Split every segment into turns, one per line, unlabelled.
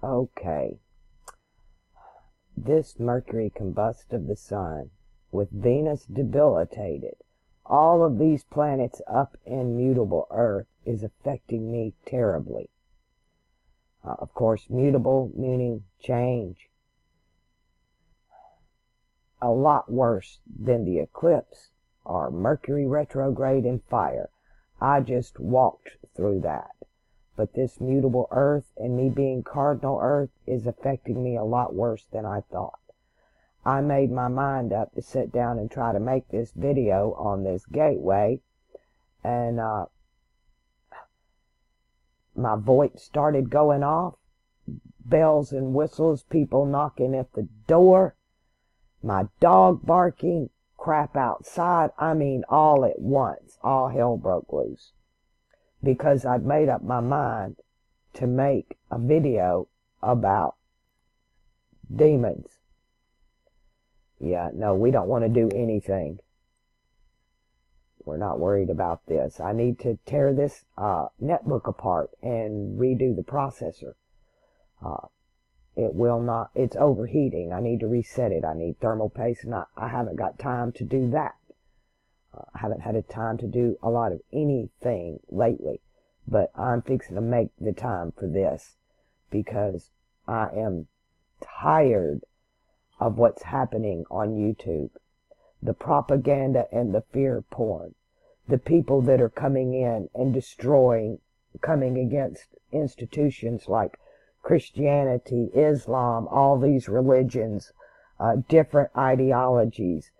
Okay. This Mercury combust of the Sun, with Venus debilitated, all of these planets up in mutable Earth, is affecting me terribly. Of course, mutable meaning change. A lot worse than the eclipse or Mercury retrograde in fire. I just walked through that. But this mutable Earth and me being cardinal Earth is affecting me a lot worse than I thought. I made my mind up to sit down and try to make this video on this gateway, and my VoIP started going off, bells and whistles, people knocking at the door, my dog barking, crap outside. I mean, all at once, all hell broke loose. Because I'd made up my mind to make a video about demons. Yeah, no, we don't want to do anything. We're not worried about this. I need to tear this netbook apart and redo the processor. It will not, it's overheating. I need to reset it. I need thermal paste, and I haven't got time to do that. I haven't had a time to do a lot of anything lately, but I'm fixing to make the time for this because I am tired of what's happening on YouTube. The propaganda and the fear porn. The people that are coming in and destroying, coming against institutions like Christianity, Islam, all these religions, different ideologies.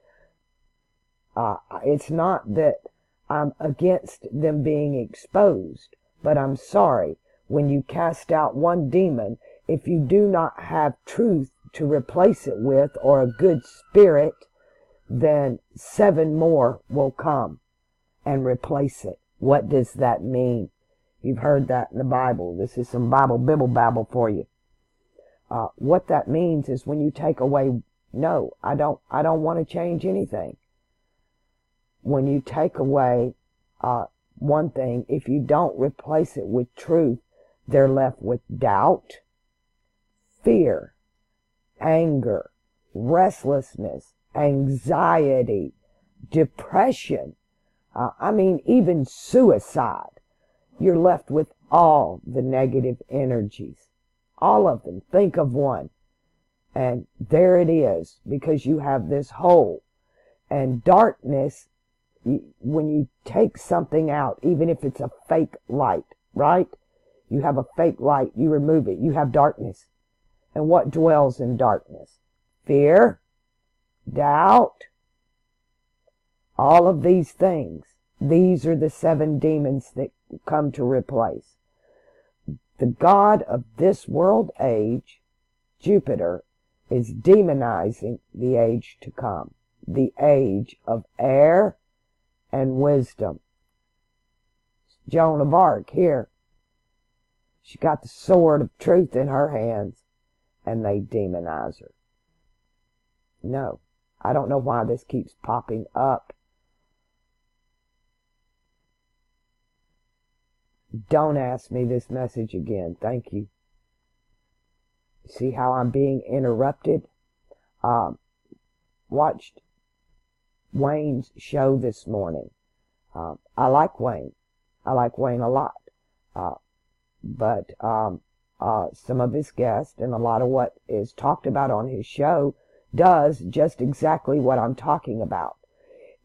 It's not that I'm against them being exposed, but I'm sorry, when you cast out one demon, if you do not have truth to replace it with, or a good spirit, then 7 more will come and replace it. What does that mean? You've heard that in the Bible. This is some Bibble babble for you. What that means is when you take away, no, I don't want to change anything. When you take away one thing, if you don't replace it with truth, they're left with doubt, fear, anger, restlessness, anxiety, depression. I mean, even suicide. You're left with all the negative energies. All of them. Think of one. And there it is, because you have this hole. And darkness, when you take something out, even if it's a fake light, right? You have a fake light, you remove it, you have darkness. And what dwells in darkness? Fear, doubt, all of these things. These are the 7 demons that come to replace. The god of this world age, Jupiter, is demonizing the age to come. The age of air and wisdom. Joan of Arc here. She got the sword of truth in her hands, and they demonize her. No, I don't know why this keeps popping up. Don't ask me this message again. Thank you. See how I'm being interrupted? Watched Wayne's show this morning. I like Wayne. I like Wayne a lot. But some of his guests and a lot of what is talked about on his show does just exactly what I'm talking about.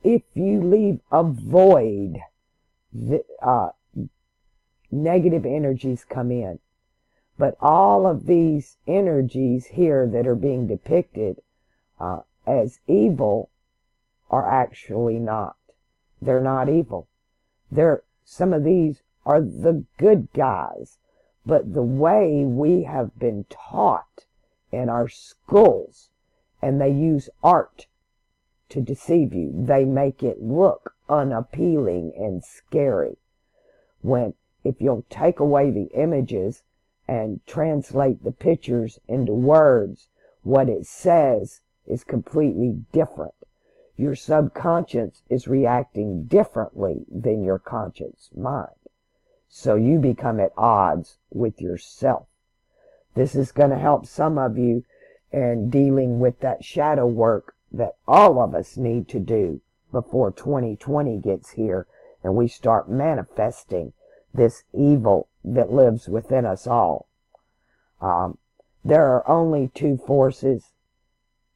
If you leave a void, negative energies come in. But all of these energies here that are being depicted as evil are actually not. They're not evil. Some of these are the good guys. But the way we have been taught in our schools, and they use art to deceive you. They make it look unappealing and scary. When if you'll take away the images and translate the pictures into words, what it says is completely different. Your subconscious is reacting differently than your conscious mind. So you become at odds with yourself. This is going to help some of you in dealing with that shadow work that all of us need to do before 2020 gets here and we start manifesting this evil that lives within us all. There are only two forces.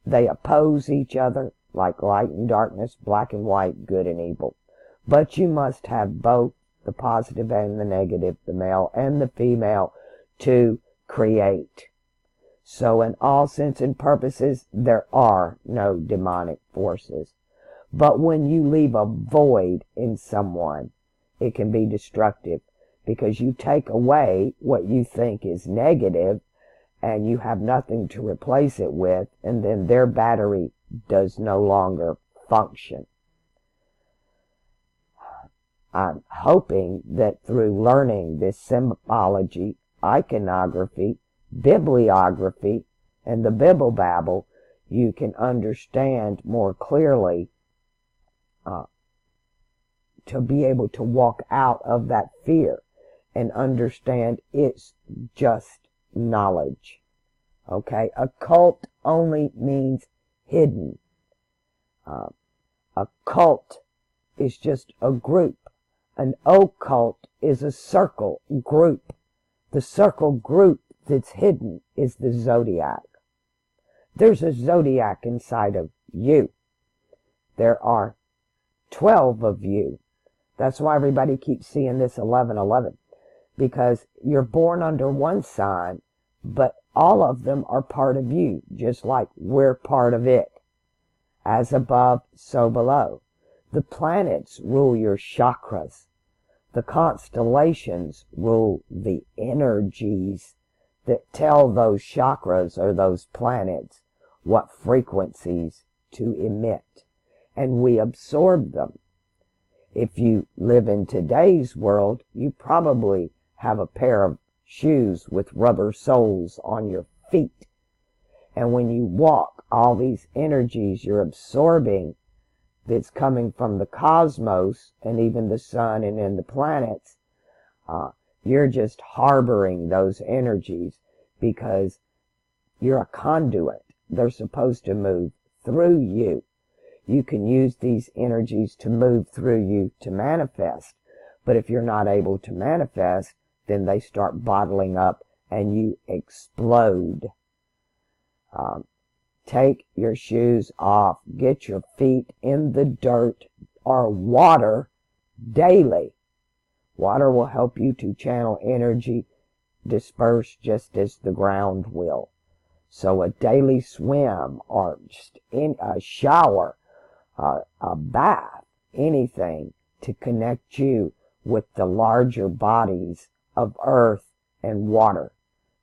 They oppose each other, like light and darkness, black and white, good and evil. But you must have both, the positive and the negative, the male and the female, to create. So in all sense and purposes, there are no demonic forces. But when you leave a void in someone, it can be destructive, because you take away what you think is negative and you have nothing to replace it with, and then their battery does no longer function. I'm hoping that through learning this symbology, iconography, bibliography, and the Bibble you can understand more clearly to be able to walk out of that fear and understand it's just knowledge. Okay? Occult only means hidden. A cult is just a group. An occult is a circle group. The circle group that's hidden is the zodiac. There's a zodiac inside of you. There are 12 of you. That's why everybody keeps seeing this 1111. Because you're born under one sign, but all of them are part of you, just like we're part of it. As above, so below. The planets rule your chakras. The constellations rule the energies that tell those chakras or those planets what frequencies to emit. And we absorb them. If you live in today's world, you probably have a pair of shoes with rubber soles on your feet. And when you walk, all these energies you're absorbing that's coming from the cosmos and even the sun and then the planets, you're just harboring those energies because you're a conduit. They're supposed to move through you. You can use these energies to move through you to manifest. But if you're not able to manifest, then they start bottling up and you explode. Take your shoes off. Get your feet in the dirt or water daily. Water will help you to channel energy disperse just as the ground will. So a daily swim or just in a shower, a bath, anything to connect you with the larger bodies of earth and water,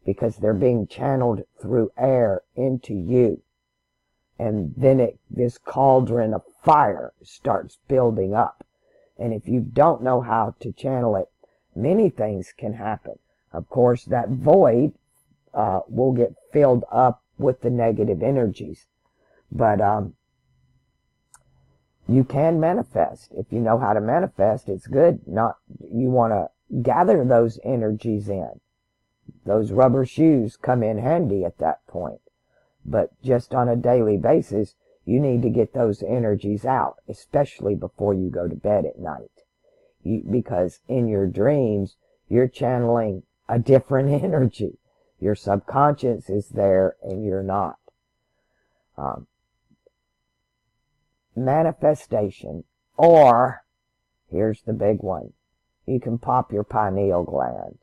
because they're being channeled through air into you. And then this cauldron of fire starts building up. And if you don't know how to channel it, many things can happen. Of course, that void will get filled up with the negative energies. But you can manifest. If you know how to manifest, it's good. You want to gather those energies in. Those rubber shoes come in handy at that point. But just on a daily basis, you need to get those energies out, especially before you go to bed at night. Because in your dreams, you're channeling a different energy. Your subconscious is there and you're not. Manifestation, or, here's the big one, you can pop your pineal gland.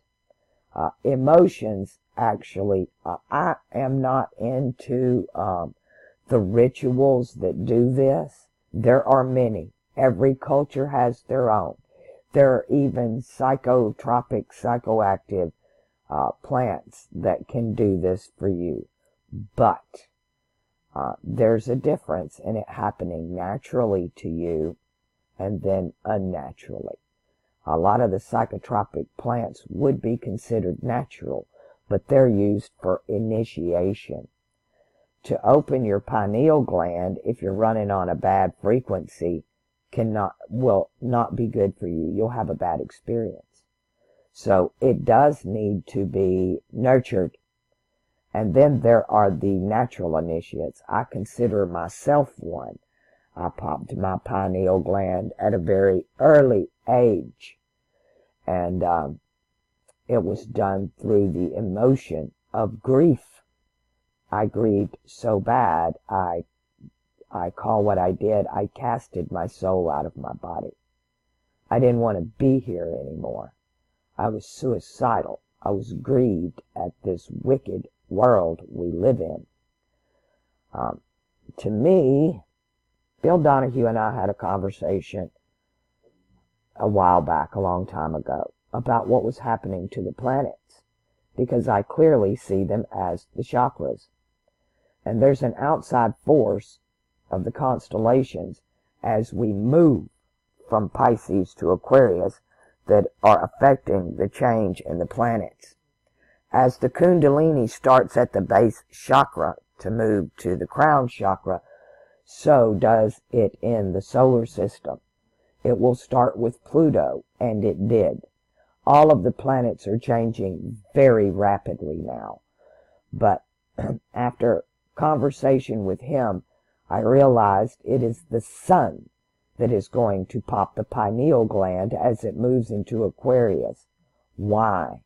Emotions, actually, I am not into the rituals that do this. There are many. Every culture has their own. There are even psychotropic, psychoactive plants that can do this for you. But there's a difference in it happening naturally to you and then unnaturally. A lot of the psychotropic plants would be considered natural, but they're used for initiation. To open your pineal gland, if you're running on a bad frequency, will not be good for you. You'll have a bad experience. So it does need to be nurtured. And then there are the natural initiates. I consider myself one. I popped my pineal gland at a very early age. And it was done through the emotion of grief. I grieved so bad, I call what I did, I casted my soul out of my body. I didn't want to be here anymore. I was suicidal. I was grieved at this wicked world we live in. To me, Bill Donahue and I had a conversation a while back, a long time ago, about what was happening to the planets, because I clearly see them as the chakras. And there's an outside force of the constellations as we move from Pisces to Aquarius that are affecting the change in the planets. As the Kundalini starts at the base chakra to move to the crown chakra, so does it in the solar system. It will start with Pluto, and it did. All of the planets are changing very rapidly now. But after conversation with him, I realized it is the sun that is going to pop the pineal gland as it moves into Aquarius. Why?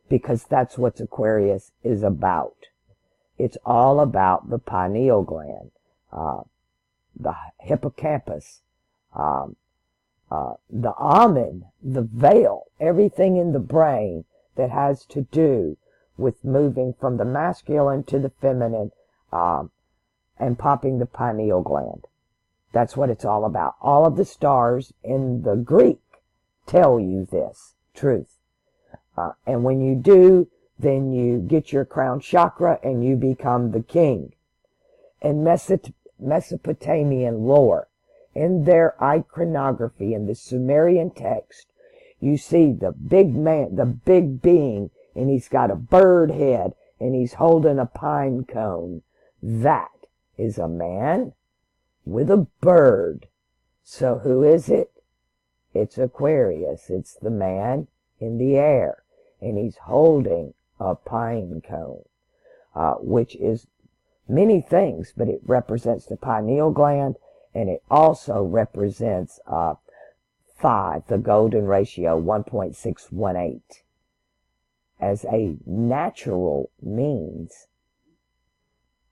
Because that's what Aquarius is about. It's all about the pineal gland, the hippocampus, the almond, the veil, everything in the brain that has to do with moving from the masculine to the feminine, and popping the pineal gland. That's what it's all about. All of the stars in the Greek tell you this truth. And when you do, then you get your crown chakra and you become the king. In Mesopotamian lore, in their iconography, in the Sumerian text, you see the big man, the big being, and he's got a bird head, and he's holding a pine cone. That is a man with a bird. So who is it? It's Aquarius. It's the man in the air, and he's holding a pine cone, which is many things, but it represents the pineal gland, and it also represents 5, the golden ratio, 1.618, as a natural means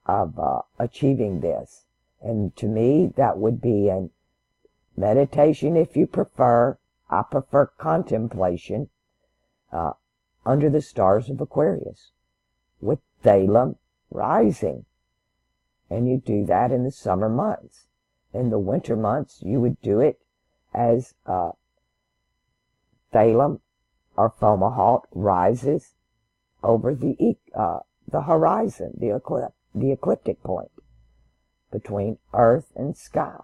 of achieving this. And to me, that would be an meditation if you prefer. I prefer contemplation under the stars of Aquarius with Thalum rising. And you do that in the summer months. In the winter months, you would do it as Thalum or Fomalhaut rises over the horizon, the ecliptic point between earth and sky.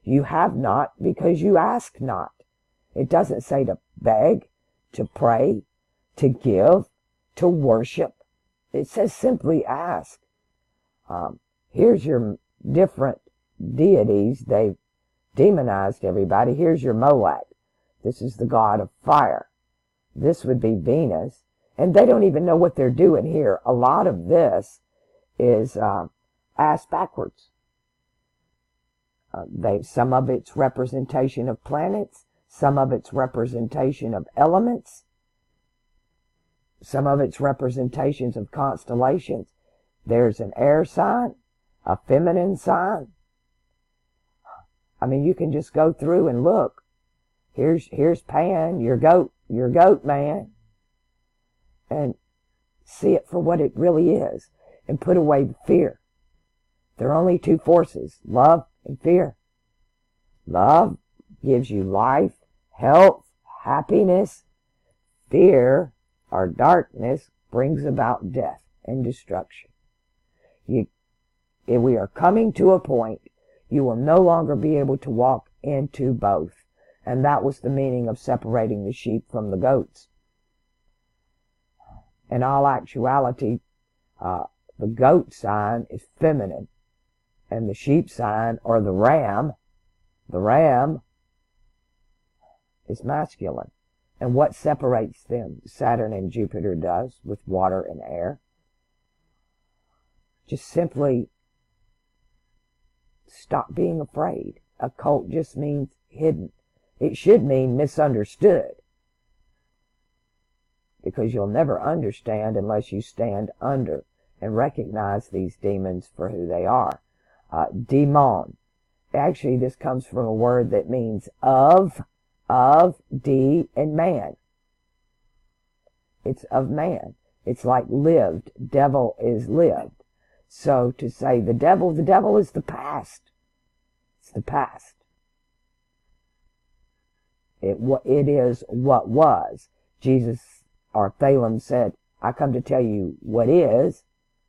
You have not because you ask not. It doesn't say to beg, to pray, to give, to worship. It says simply ask. Here's your different deities. They've demonized everybody. Here's your Moat. This is the god of fire. This would be Venus. And they don't even know what they're doing here. A lot of this is ass backwards. Some of it's representation of planets, some of it's representation of elements, some of it's representations of constellations. There's an air sign, a feminine sign. I mean, you can just go through and look. Here's Pan, your goat man, and see it for what it really is, and put away the fear. There are only 2 forces, love and fear. Love gives you life, health, happiness. Fear, or darkness, brings about death and destruction. If we are coming to a point, you will no longer be able to walk into both. And that was the meaning of separating the sheep from the goats. In all actuality, the goat sign is feminine, and the sheep sign, or the ram is masculine. And what separates them? Saturn and Jupiter does with water and air. Just simply stop being afraid. Occult just means hidden. It should mean misunderstood, because you'll never understand unless you stand under and recognize these demons for who they are. Demon. Actually, this comes from a word that means of, de, and man. It's of man. It's like lived. Devil is lived. So to say the devil is the past. It's the past. It is what was. Jesus, or Thalem, said, I come to tell you what is,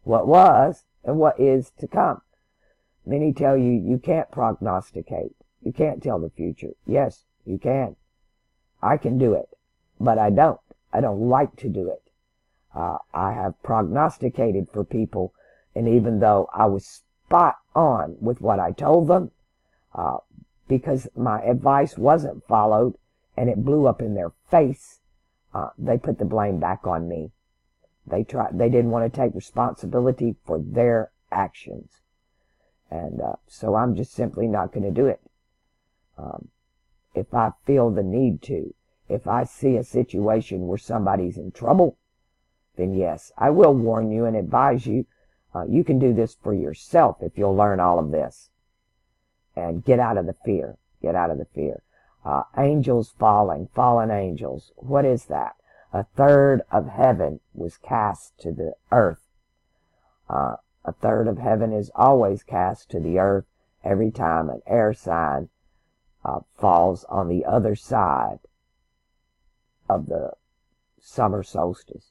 what was, and what is to come. Many tell you you can't prognosticate. You can't tell the future. Yes, you can. I can do it, but I don't. I don't like to do it. I have prognosticated for people, and even though I was spot on with what I told them, because my advice wasn't followed and it blew up in their face, they put the blame back on me. They didn't want to take responsibility for their actions. And so I'm just simply not going to do it. If I feel the need to, if I see a situation where somebody's in trouble, then yes, I will warn you and advise you. You can do this for yourself if you'll learn all of this. And get out of the fear. Get out of the fear. Angels falling, fallen angels. What is that? A third of heaven was cast to the earth. A third of heaven is always cast to the earth every time an air sign falls on the other side of the summer solstice.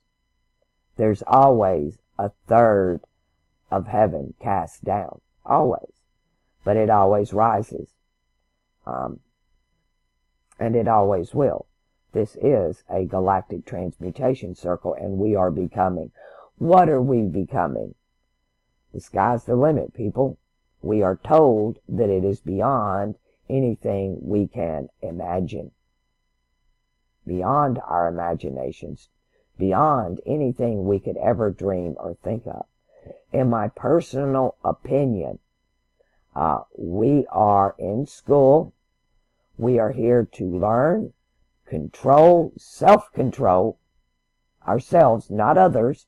There's always a third of heaven cast down. Always. But it always rises. And it always will. This is a galactic transmutation circle, and we are becoming. What are we becoming? The sky's the limit, people. We are told that it is beyond anything we can imagine. Beyond our imaginations. Beyond anything we could ever dream or think of. In my personal opinion, we are in school. We are here to learn, control, self-control ourselves, not others.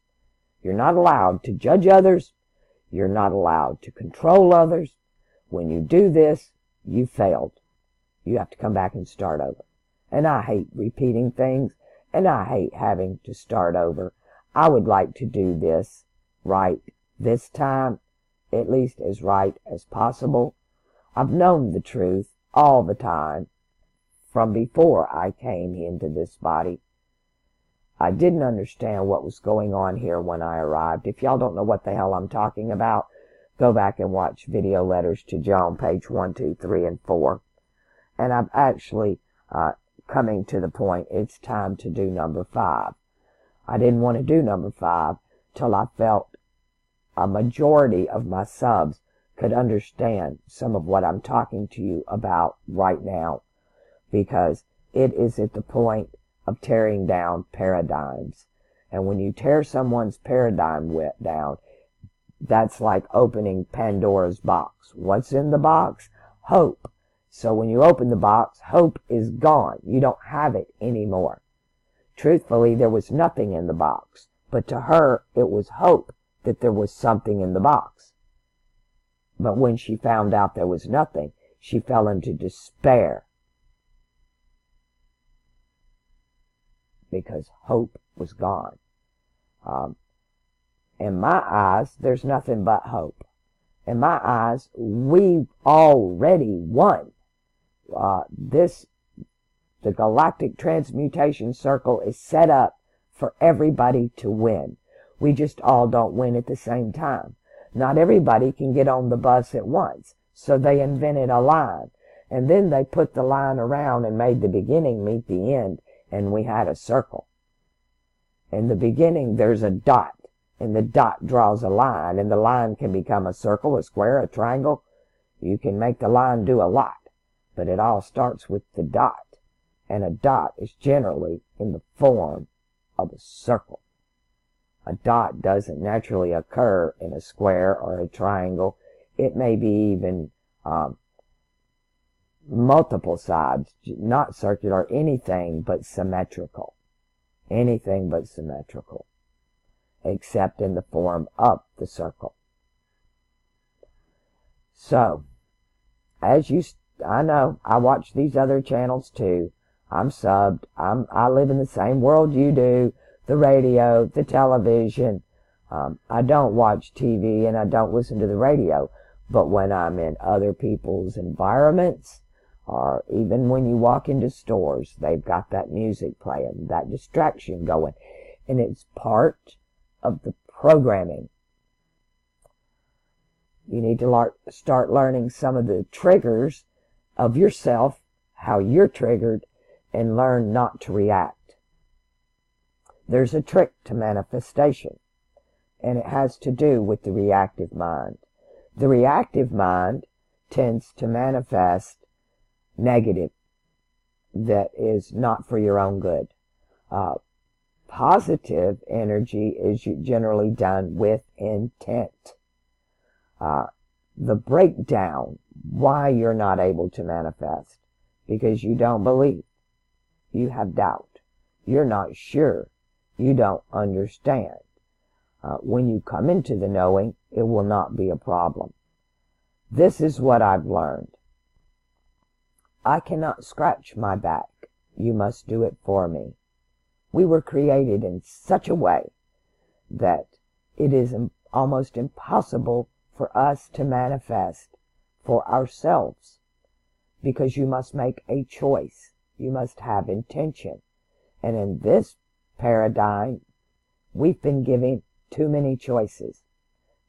You're not allowed to judge others. You're not allowed to control others. When you do this, you failed. You have to come back and start over. And I hate repeating things, and I hate having to start over. I would like to do this right this time, at least as right as possible. I've known the truth all the time from before I came into this body. I didn't understand what was going on here when I arrived. If y'all don't know what the hell I'm talking about, go back and watch Video Letters to John, page 1, 2, 3, and 4. And I'm actually coming to the point it's time to do number 5. I didn't want to do number 5 till I felt a majority of my subs could understand some of what I'm talking to you about right now, because it is at the point of tearing down paradigms. And when you tear someone's paradigm down, that's like opening Pandora's box. What's in the box? Hope. So when you open the box, hope is gone. You don't have it anymore. Truthfully, there was nothing in the box, but to her, it was hope that there was something in the box. But when she found out there was nothing, she fell into despair, because hope was gone. In my eyes, there's nothing but hope. In my eyes, we've already won. The galactic transmutation circle is set up for everybody to win. We just all don't win at the same time. Not everybody can get on the bus at once, so they invented a line. And then they put the line around and made the beginning meet the end, and we had a circle. In the beginning, there's a dot, and the dot draws a line, and the line can become a circle, a square, a triangle. You can make the line do a lot, but it all starts with the dot, and a dot is generally in the form of a circle. A dot doesn't naturally occur in a square or a triangle. It may be even multiple sides, not circular, anything but symmetrical. Anything but symmetrical, except in the form of the circle. So, I know, I watch these other channels too. I'm subbed. I live in the same world you do. The radio, the television. I don't watch TV and I don't listen to the radio. But when I'm in other people's environments, or even when you walk into stores, they've got that music playing, that distraction going. And it's part of the programming. You need to start learning some of the triggers of yourself, how you're triggered, and learn not to react. There's a trick to manifestation, and it has to do with the reactive mind. The reactive mind tends to manifest negative that is not for your own good. Positive energy is generally done with intent. The breakdown, why you're not able to manifest, because you don't believe, you have doubt, you're not sure, you don't understand. When you come into the knowing, it will not be a problem. This is what I've learned. I cannot scratch my back. You must do it for me. We were created in such a way that it is almost impossible for us to manifest for ourselves, because you must make a choice. You must have intention. And in this paradigm, we've been given too many choices.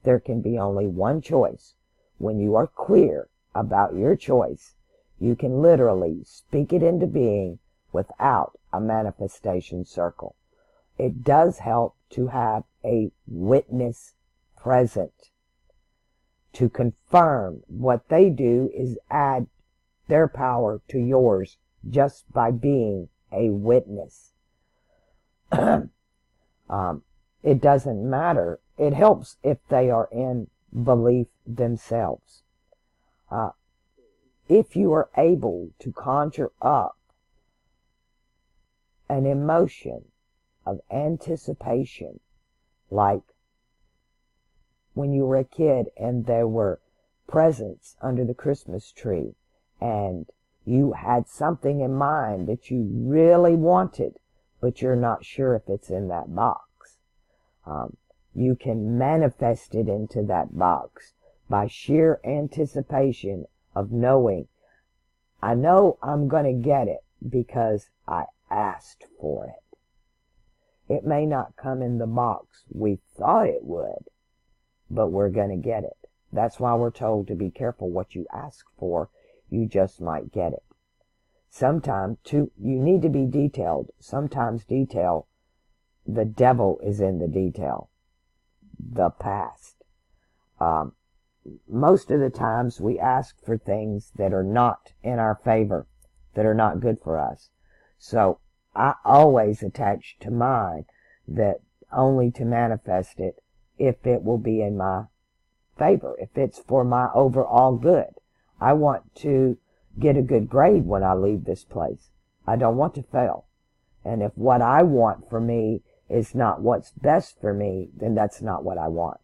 There can be only one choice. When you are clear about your choice, you can literally speak it into being without a manifestation circle. It does help to have a witness present to confirm. What they do is add their power to yours just by being a witness. It doesn't matter. It helps if they are in belief themselves. If you are able to conjure up an emotion of anticipation, like when you were a kid and there were presents under the Christmas tree and you had something in mind that you really wanted, but you're not sure if it's in that box. You can manifest it into that box by sheer anticipation of knowing, I know I'm going to get it because I asked for it. It may not come in the box we thought it would, but we're going to get it. That's why we're told to be careful what you ask for. You just might get it. Sometimes, you need to be detailed. Sometimes the devil is in the detail. The past. Most of the times we ask for things that are not in our favor, that are not good for us. So I always attach to mine that only to manifest it if it will be in my favor, if it's for my overall good. I want to get a good grade when I leave this place. I don't want to fail. And if what I want for me is not what's best for me, then that's not what I want.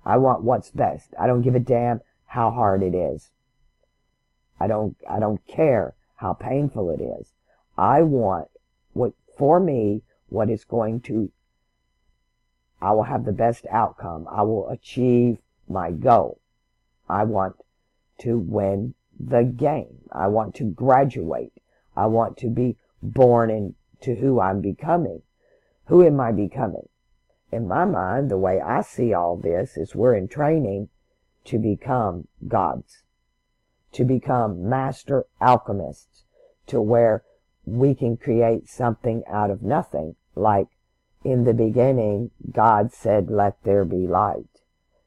I want what's best. I don't give a damn how hard it is. I don't care how painful it is. I want what is going to, I will have the best outcome. I will achieve my goal. I want to win the game. I want to graduate. I want to be born into who I'm becoming. Who am I becoming? In my mind, the way I see all this is we're in training to become gods, to become master alchemists, to where we can create something out of nothing. Like in the beginning, God said, let there be light.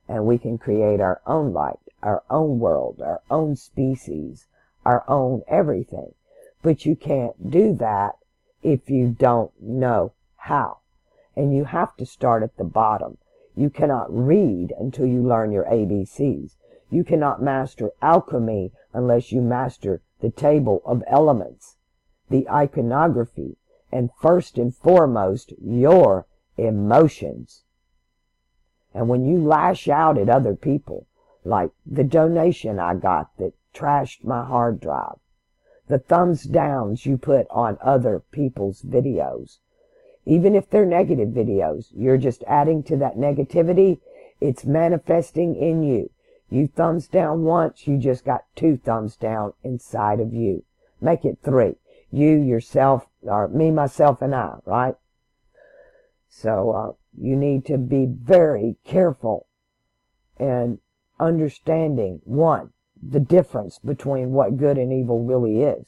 And we can create our own light, our own world, our own species, our own everything. But you can't do that if you don't know how. And you have to start at the bottom. You cannot read until you learn your ABCs. You cannot master alchemy unless you master the table of elements, the iconography, and first and foremost, your emotions. And when you lash out at other people, like the donation I got that trashed my hard drive, the thumbs downs you put on other people's videos, even if they're negative videos, you're just adding to that negativity. It's manifesting in you. You thumbs down once, you just got 2 thumbs down inside of you. Make it 3. You, yourself, or me, myself, and I, right? So you need to be very careful in understanding, 1, the difference between what good and evil really is,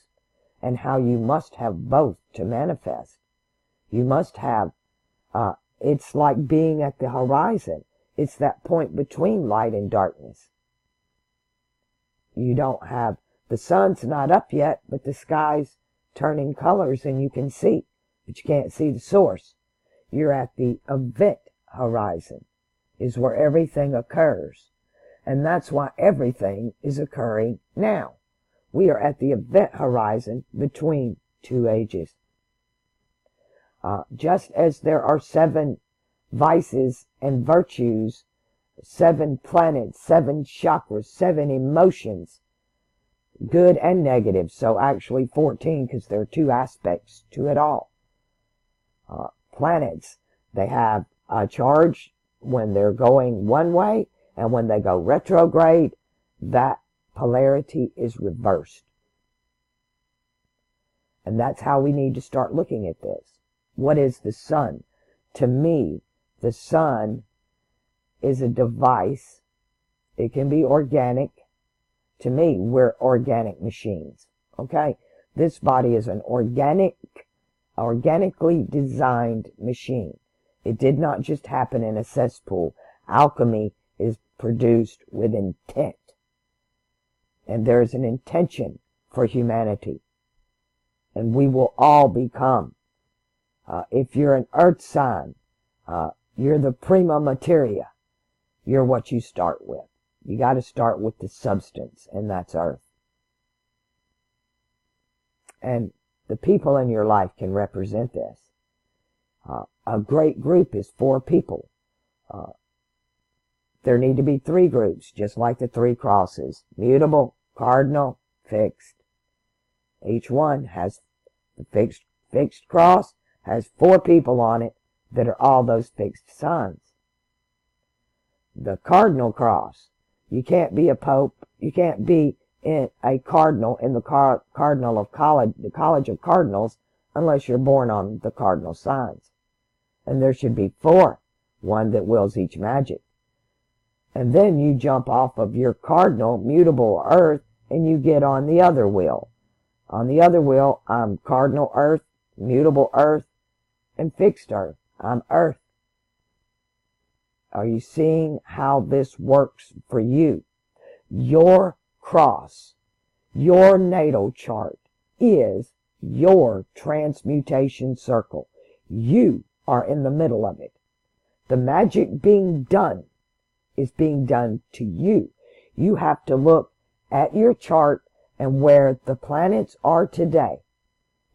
and how you must have both to manifest. You must have, it's like being at the horizon. It's that point between light and darkness. You don't have, the sun's not up yet, but the sky's turning colors and you can see, but you can't see the source. You're at the event horizon, is where everything occurs. And that's why everything is occurring now. We are at the event horizon between 2 ages. Just as there are 7 vices and virtues, 7 planets, 7 chakras, 7 emotions, good and negative. So actually 14, because there are 2 aspects to it all. Planets, they have a charge when they're going one way, and when they go retrograde, that polarity is reversed. And that's how we need to start looking at this. What is the sun? To me, the sun is a device. It can be organic. To me, we're organic machines. Okay? This body is an organically designed machine. It did not just happen in a cesspool. Alchemy is produced with intent. And there is an intention for humanity. And we will all become, if you're an earth sign, you're the prima materia. You're what you start with. You got to start with the substance, and that's earth. And the people in your life can represent this. A great group is 4 people. There need to be 3 groups, just like the 3 crosses. Mutable, cardinal, fixed. Each one has the fixed cross, has 4 people on it that are all those fixed signs. The cardinal cross, you can't be a pope, you can't be in a cardinal in the cardinal of the college of cardinals unless you're born on the cardinal signs. And there should be 4, one that wills each magic. And then you jump off of your cardinal, mutable earth, and you get on the other wheel. On the other wheel, I'm cardinal earth, mutable earth, and fixed earth. I'm earth. Are you seeing how this works for you? Your cross, your natal chart, is your transmutation circle. You are in the middle of it. The magic being done is being done to you. You have to look at your chart and where the planets are today,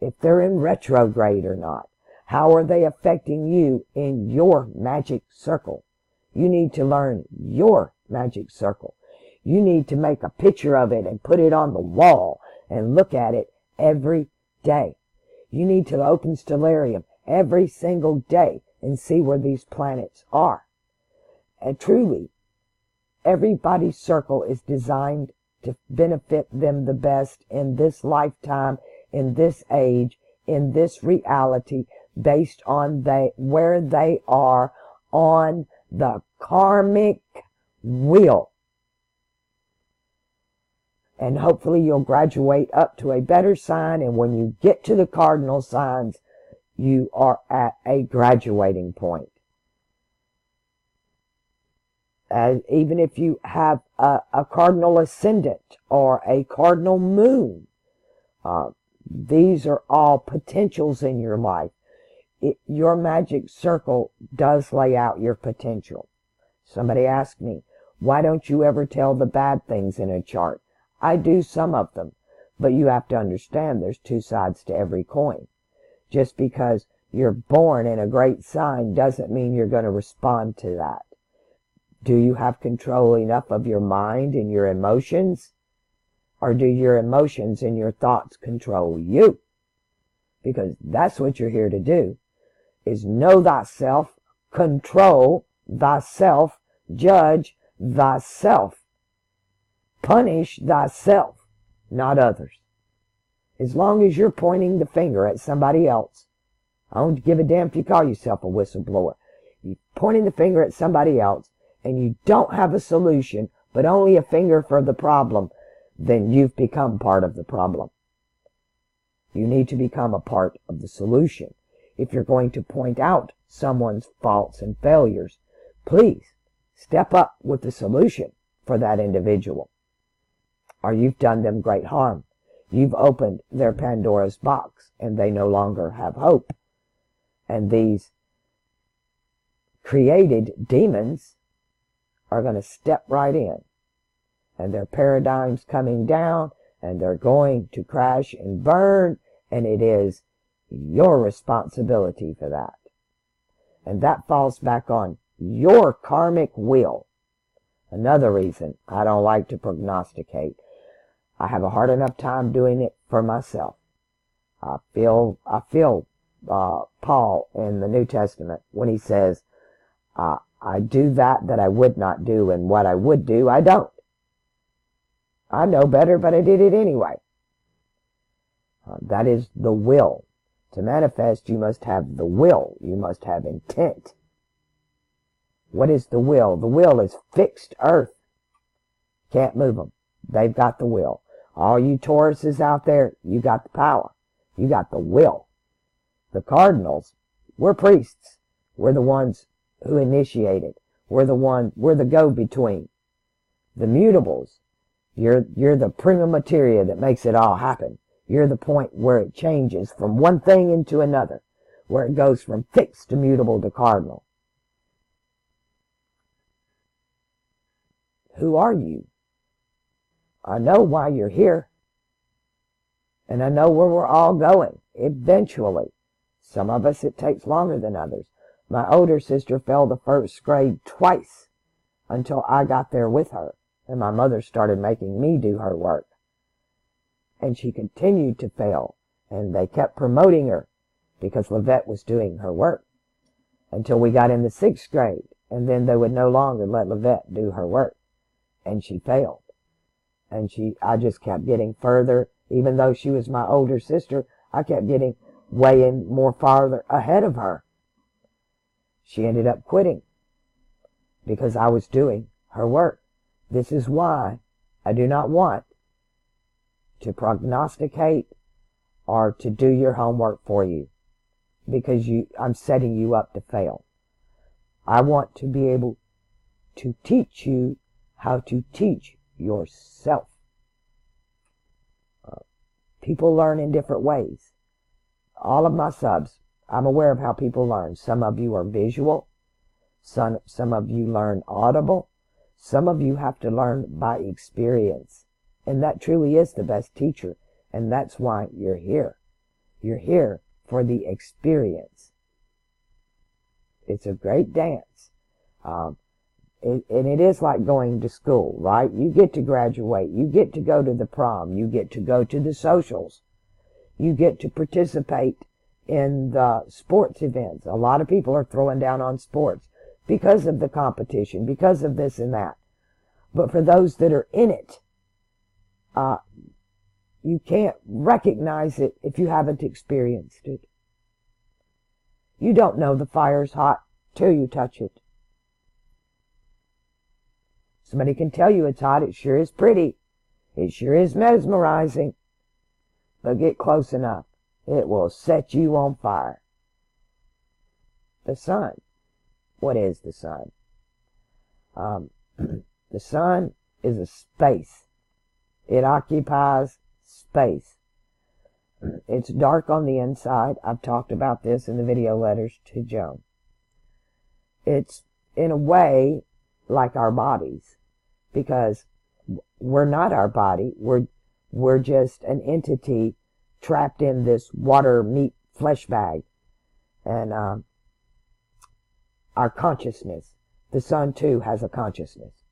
if they're in retrograde or not. How are they affecting you in your magic circle? You need to learn your magic circle. You need to make a picture of it and put it on the wall and look at it every day. You need to open Stellarium every single day and see where these planets are. And truly, everybody's circle is designed to benefit them the best in this lifetime, in this age, in this reality, based on where they are on the karmic wheel. And hopefully you'll graduate up to a better sign, and when you get to the cardinal signs, you are at a graduating point. Even if you have a cardinal ascendant or a cardinal moon, these are all potentials in your life. your magic circle does lay out your potential. Somebody asked me, why don't you ever tell the bad things in a chart? I do some of them, but you have to understand there's two sides to every coin. Just because you're born in a great sign doesn't mean you're going to respond to that. Do you have control enough of your mind and your emotions? Or do your emotions and your thoughts control you? Because that's what you're here to do, is know thyself, control thyself, judge thyself, punish thyself, not others. As long as you're pointing the finger at somebody else, I don't give a damn if you call yourself a whistleblower. You're pointing the finger at somebody else, and you don't have a solution, but only a finger for the problem, then you've become part of the problem. You need to become a part of the solution. If you're going to point out someone's faults and failures, please step up with the solution for that individual. Or you've done them great harm. You've opened their Pandora's box, and they no longer have hope. And these created demons are going to step right in. And their paradigm's coming down, and they're going to crash and burn, and it is your responsibility for that. And that falls back on your karmic will. Another reason I don't like to prognosticate. I have a hard enough time doing it for myself. I feel Paul in the New Testament when he says, I do that I would not do, and what I would do, I don't. I know better, but I did it anyway. That is the will. To manifest, you must have the will. You must have intent. What is the will? The will is fixed earth. Can't move them. They've got the will. All you Tauruses out there, you got the power. You got the will. The Cardinals, we're priests. We're the ones who initiate it. We're the go-between. The mutables, you're the prima materia that makes it all happen. You're the point where it changes from one thing into another, where it goes from fixed to mutable to cardinal. Who are you? I know why you're here. And I know where we're all going, eventually. Some of us, it takes longer than others. My older sister failed the first grade twice until I got there with her, and my mother started making me do her work. And she continued to fail, and they kept promoting her because Levette was doing her work until we got in the 6th grade, and then they would no longer let Levette do her work, and she failed. And I just kept getting further. Even though she was my older sister, I kept getting way more farther ahead of her. She ended up quitting because I was doing her work. This is why I do not want to prognosticate or to do your homework for you, because I'm setting you up to fail. I want to be able to teach you how to teach yourself. People learn in different ways. All of my subs, I'm aware of how people learn. Some of you are visual. Some of you learn audible. Some of you have to learn by experience. And that truly is the best teacher. And that's why you're here. You're here for the experience. It's a great dance. And it is like going to school, right? You get to graduate. You get to go to the prom. You get to go to the socials. You get to participate in the sports events. A lot of people are throwing down on sports because of the competition, because of this and that. But for those that are in it, you can't recognize it if you haven't experienced it. You don't know the fire's hot till you touch it. Somebody can tell you it's hot. It sure is pretty. It sure is mesmerizing. But get close enough. It will set you on fire. The sun. What is the sun? The sun is a space. It occupies space. It's dark on the inside. I've talked about this in the video letters to Joan. It's, in a way, like our bodies, because we're not our body. We're just an entity trapped in this water, meat, flesh bag. And our consciousness. The sun, too, has a consciousness.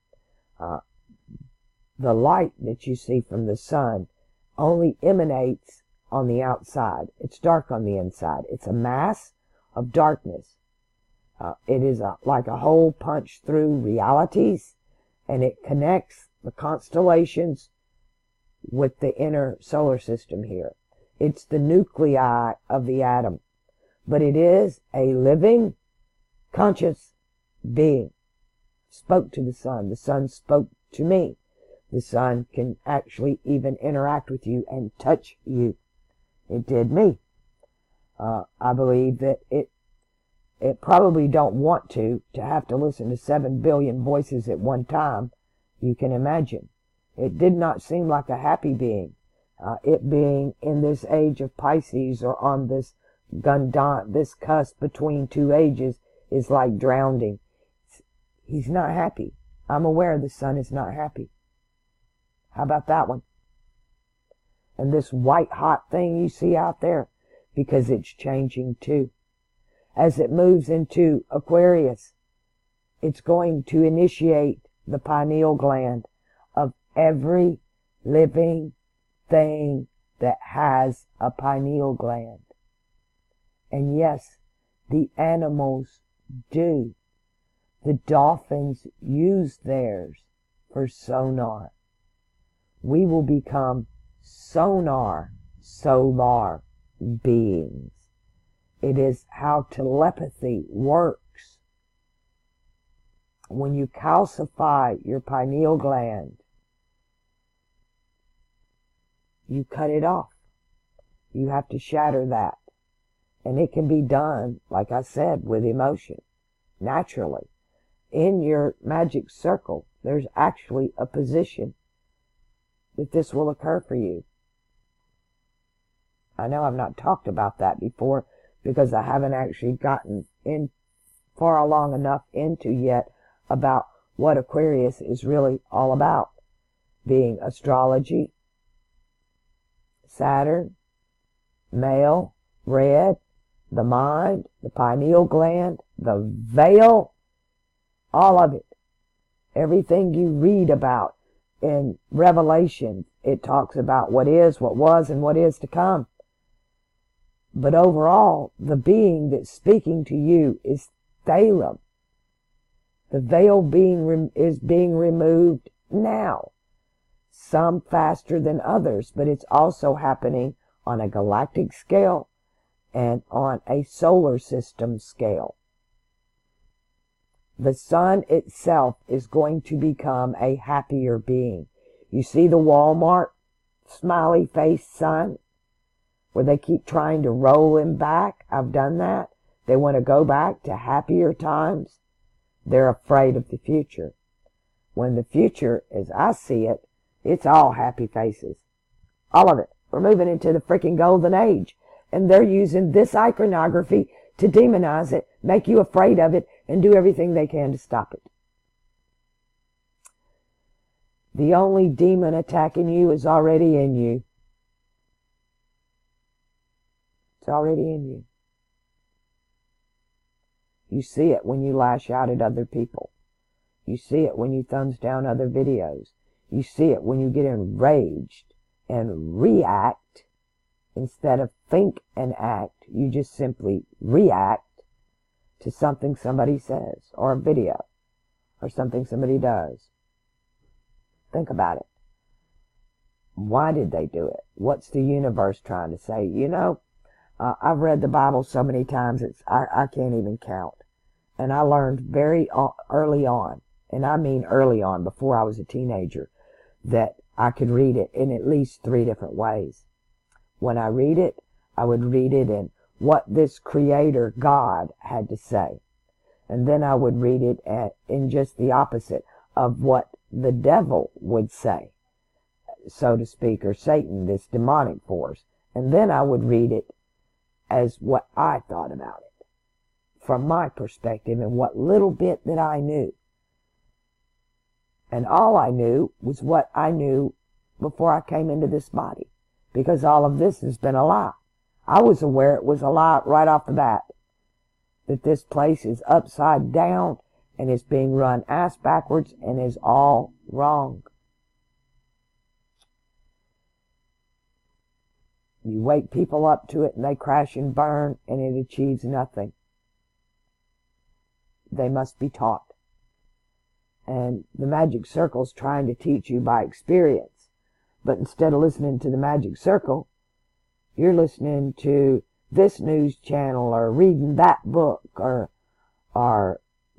The light that you see from the sun only emanates on the outside. It's dark on the inside. It's a mass of darkness. It is like a hole punched through realities, and it connects the constellations with the inner solar system here. It's the nuclei of the atom, but it is a living, conscious being. Spoke to the sun spoke to me. The sun can actually even interact with you and touch you. It did me. I believe that it probably don't want to have to listen to 7 billion voices at one time. You can imagine. It did not seem like a happy being. It being in this age of Pisces, or on this this cusp between two ages, is like drowning. He's not happy. I'm aware the sun is not happy. How about that one? And this white hot thing you see out there, because it's changing too. As it moves into Aquarius, it's going to initiate the pineal gland of every living thing that has a pineal gland. And yes, the animals do. The dolphins use theirs for sonar. We will become solar beings. It is how telepathy works. When you calcify your pineal gland, you cut it off. You have to shatter that. And it can be done, like I said, with emotion, naturally. In your magic circle, there's actually a position that this will occur for you. I know I've not talked about that before, because I haven't actually gotten in far along enough into yet about what Aquarius is really all about. Being astrology, Saturn, male, red, the mind, the pineal gland, the veil, all of it. Everything you read about in Revelation, it talks about what is, what was, and what is to come. But overall, the being that's speaking to you is Thalem. The veil is being removed now. Some faster than others, but it's also happening on a galactic scale and on a solar system scale. The sun itself is going to become a happier being. You see the Walmart smiley face sun, where they keep trying to roll him back? I've done that. They want to go back to happier times. They're afraid of the future. When the future, as I see it, it's all happy faces. All of it. We're moving into the freaking golden age. And they're using this iconography to demonize it, make you afraid of it, and do everything they can to stop it. The only demon attacking you is already in you. It's already in you. You see it when you lash out at other people. You see it when you thumbs down other videos. You see it when you get enraged and react. Instead of think and act, you just simply react to something somebody says, or a video, or something somebody does. Think about it. Why did they do it? What's the universe trying to say? You know, I've read the Bible so many times, I can't even count. And I learned very early on, and I mean early on, before I was a teenager, that I could read it in at least 3 different ways. When I read it, I would read it in what this creator God had to say. And then I would read it in just the opposite of what the devil would say, so to speak, or Satan, this demonic force. And then I would read it as what I thought about it, from my perspective and what little bit that I knew. And all I knew was what I knew before I came into this body, because all of this has been a lie. I was aware it was a lie right off the bat, that this place is upside down and is being run ass backwards and is all wrong. You wake people up to it and they crash and burn and it achieves nothing. They must be taught. And the magic circle's trying to teach you by experience. But instead of listening to the magic circle, you're listening to this news channel or reading that book or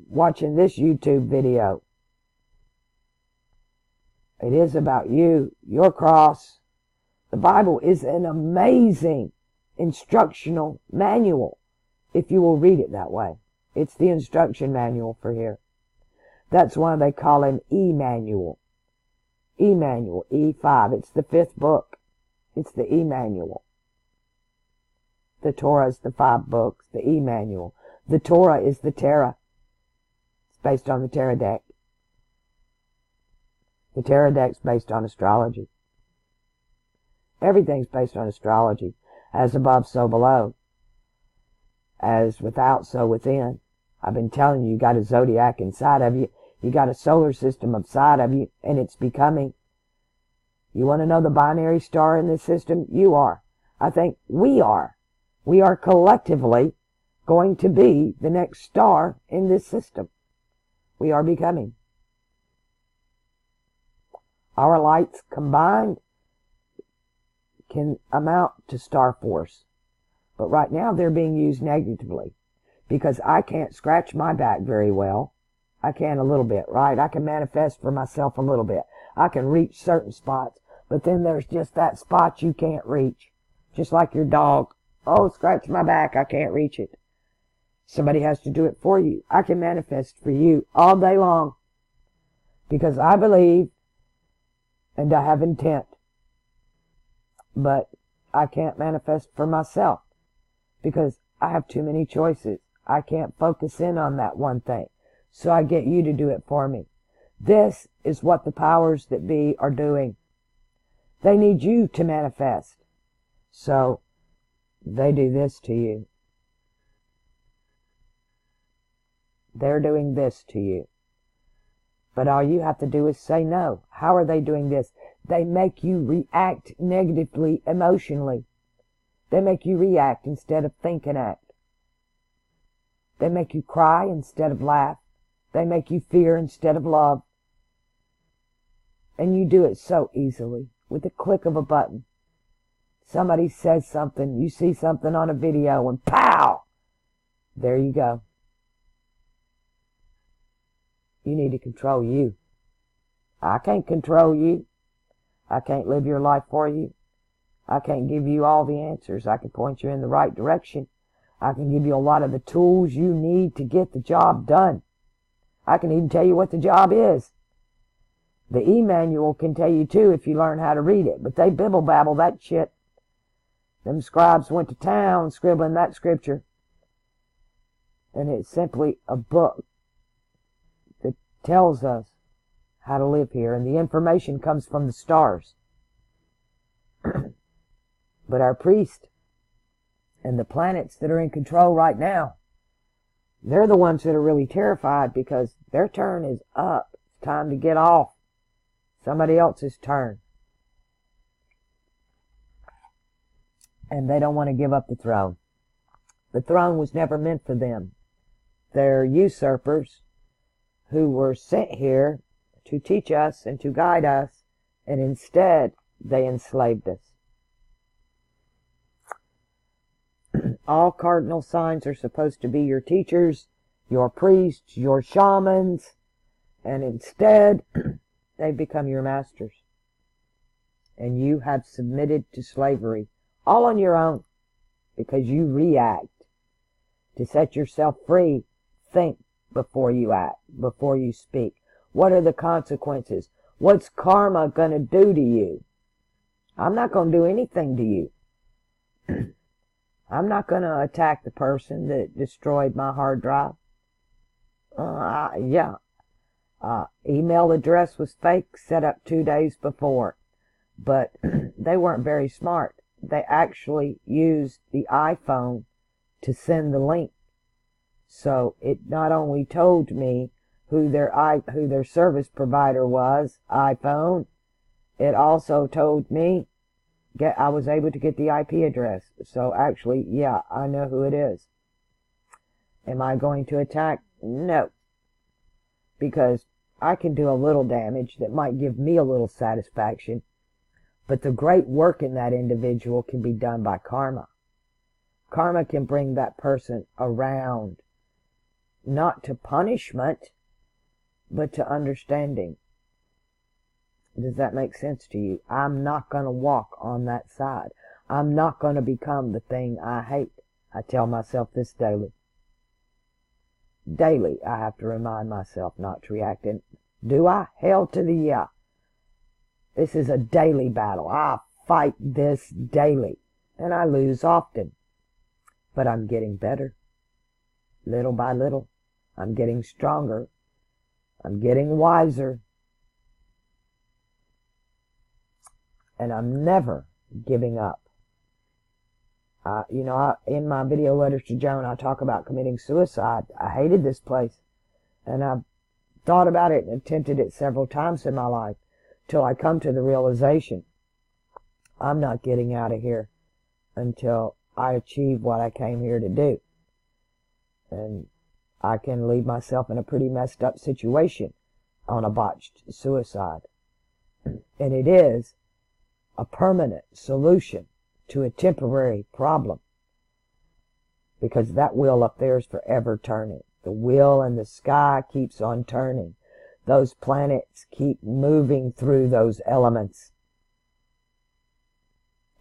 watching this YouTube video. It is about you, your cross. The Bible is an amazing instructional manual if you will read it that way. It's the instruction manual for here. That's why they call him Emmanuel. Emmanuel, E5. It's the 5th book. It's the Emmanuel. The Torah is the 5 books, the Emmanuel. The Torah is the Terra. It's based on the Terra deck. The Terra deck's based on astrology. Everything's based on astrology. As above, so below. As without, so within. I've been telling you, you got a zodiac inside of you. You got a solar system inside of you, and it's becoming. You want to know the binary star in this system? You are. I think we are. We are collectively going to be the next star in this system. We are becoming. Our lights combined can amount to Star Force. But right now they're being used negatively because I can't scratch my back very well. I can a little bit, right? I can manifest for myself a little bit. I can reach certain spots, but then there's just that spot you can't reach. Just like your dog. Oh, scratch my back. I can't reach it. Somebody has to do it for you. I can manifest for you all day long because I believe and I have intent. But I can't manifest for myself because I have too many choices. I can't focus in on that one thing. So I get you to do it for me. This is what the powers that be are doing. They need you to manifest. So they do this to you. They're doing this to you. But all you have to do is say no. How are they doing this? They make you react negatively emotionally. They make you react instead of think and act. They make you cry instead of laugh. They make you fear instead of love. And you do it so easily, with the click of a button. Somebody says something, you see something on a video, and pow! There you go. You need to control you. I can't control you. I can't live your life for you. I can't give you all the answers. I can point you in the right direction. I can give you a lot of the tools you need to get the job done. I can even tell you what the job is. The e-manual can tell you too if you learn how to read it, but they bibble babble that shit. Them scribes went to town scribbling that scripture. And it's simply a book that tells us how to live here, and the information comes from the stars. But our priest and the planets that are in control right now, they're the ones that are really terrified because their turn is up. It's time to get off somebody else's turn. And they don't want to give up the throne. The throne was never meant for them. They're usurpers who were sent here to teach us and to guide us, and instead they enslaved us. All cardinal signs are supposed to be your teachers, your priests, your shamans, and instead they become your masters. And you have submitted to slavery, all on your own, because you react. To set yourself free, think before you act, before you speak. What are the consequences? What's karma going to do to you? I'm not going to do anything to you. I'm not going to attack the person that destroyed my hard drive. Yeah. Email address was fake, set up 2 days before. But they weren't very smart. They actually used the iPhone to send the link. So it not only told me who their service provider was, iPhone, it also told me I was able to get the IP address. So actually, yeah, I know who it is. Am I going to attack? No. Because I can do a little damage that might give me a little satisfaction. But the great work in that individual can be done by karma. Karma can bring that person around, not to punishment, but to understanding. Does that make sense to you? I'm not going to walk on that side. I'm not going to become the thing I hate. I tell myself this daily. Daily, I have to remind myself not to react. And do I? Hell to the yeah. This is a daily battle. I fight this daily. And I lose often. But I'm getting better. Little by little. I'm getting stronger. I'm getting wiser. And I'm never giving up. In my video letters to Joan, I talk about committing suicide. I hated this place. And I've thought about it and attempted it several times in my life till I come to the realization I'm not getting out of here until I achieve what I came here to do. And I can leave myself in a pretty messed up situation on a botched suicide. And it is a permanent solution to a temporary problem. Because that wheel up there is forever turning. The wheel in the sky keeps on turning. Those planets keep moving through those elements.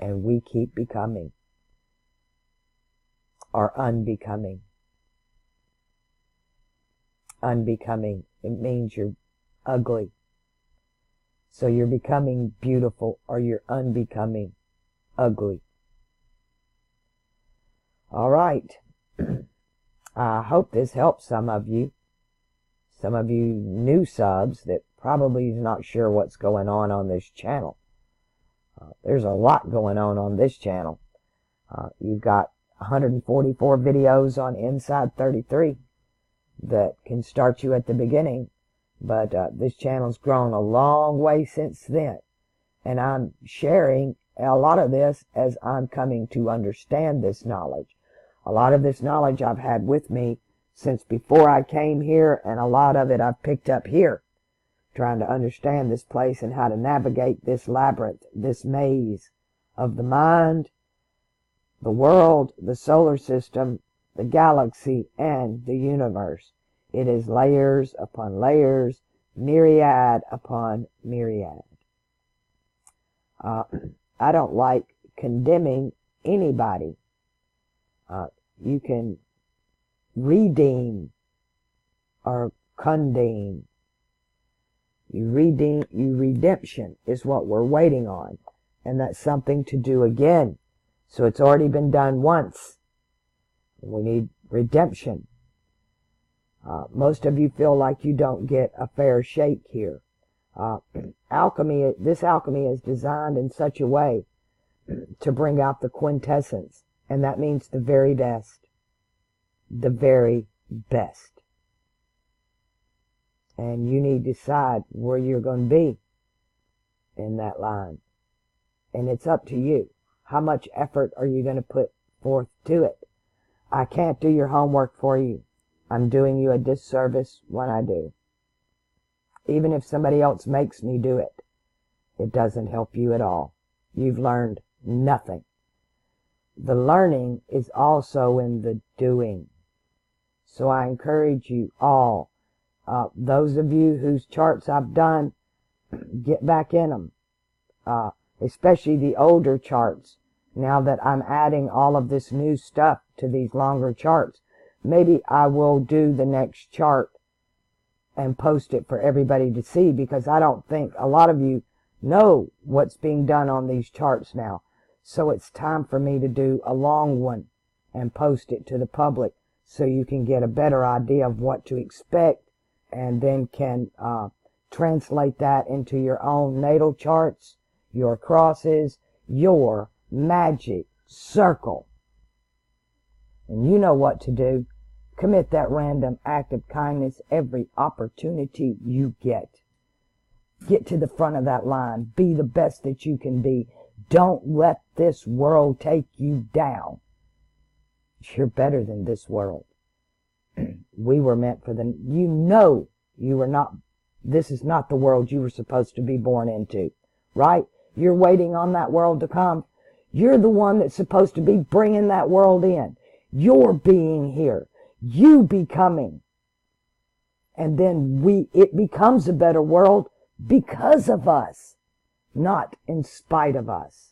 And we keep becoming. Or unbecoming. Unbecoming. It means you're ugly. So you're becoming beautiful or you're unbecoming ugly. All right. I hope this helps some of you. Some of you new subs that probably is not sure what's going on this channel. There's a lot going on this channel. You've got 144 videos on Inside 33 that can start you at the beginning. But this channel's grown a long way since then. And I'm sharing a lot of this as I'm coming to understand this knowledge. A lot of this knowledge I've had with me since before I came here, and a lot of it I've picked up here, trying to understand this place and how to navigate this labyrinth, this maze of the mind, the world, the solar system, the galaxy, and the universe. It is layers upon layers, myriad upon myriad. I don't like condemning anybody. You can redeem or condemn. Redemption is what we're waiting on. And that's something to do again. So it's already been done once. We need redemption. Most of you feel like you don't get a fair shake here. This alchemy is designed in such a way to bring out the quintessence. And that means the very best. The very best. And you need to decide where you're going to be in that line. And it's up to you. How much effort are you going to put forth to it? I can't do your homework for you. I'm doing you a disservice when I do. Even if somebody else makes me do it, it doesn't help you at all. You've learned nothing. The learning is also in the doing. So I encourage you all, those of you whose charts I've done, get back in them. Especially the older charts. Now that I'm adding all of this new stuff to these longer charts, maybe I will do the next chart and post it for everybody to see, because I don't think a lot of you know what's being done on these charts now. So it's time for me to do a long one and post it to the public so you can get a better idea of what to expect, and then can translate that into your own natal charts, your crosses, your magic circle. And you know what to do. Commit that random act of kindness every opportunity you get. Get to the front of that line. Be the best that you can be. Don't let this world take you down. You're better than this world. We were meant for you were not, this is not the world you were supposed to be born into, right? You're waiting on that world to come. You're the one that's supposed to be bringing that world in. You're being here. You becoming. And then it becomes a better world because of us, not in spite of us.